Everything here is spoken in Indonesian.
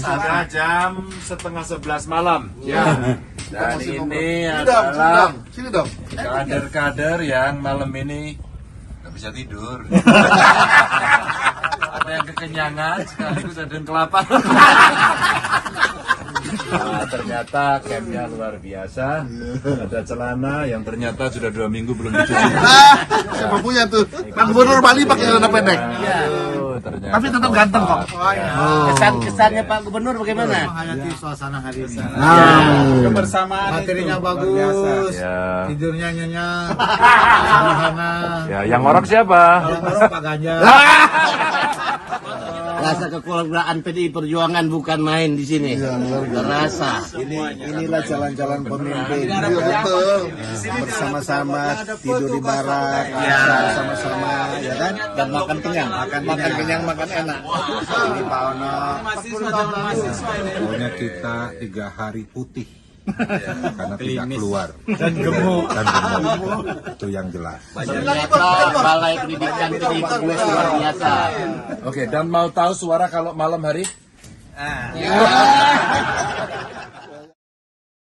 Ada jam 10:30 malam. Ya. Dan ini adalah kader-kader yang malam ini nggak bisa tidur. Ada yang kekenyangan, sekaligus ada yang kelaparan. Nah, ternyata campnya luar biasa. Ada celana yang ternyata sudah 2 minggu belum dicuci. Siapa punya tuh? Pak Gubernur Bali pakai celana pendek. Tapi tetap ganteng kok. Kesannya Pak Gubernur bagaimana? Menghayati suasana hari ini. Kebersamaan Materinya bagus, Ya. tidurnya nyenyak, sederhana. Ya, yang orang siapa? Kalau orang Pak Ganjar. Rasa kekeluargaan PDI Perjuangan bukan main di sini. Rasa. Inilah jalan-jalan pemimpin. Betul. Bersama-sama tidur di barak, bersama-sama, ya kan? Dan makan kenyang, makan kenyang, makan enak. Ini Pak Ono. Pokoknya kita 3 hari putih karena tidak keluar Dan gemuk. itu yang jelas. Ternyata Balai Pendidikan PDI Perjuangan luar biasa. Oke, dan mau tahu suara kalau malam hari?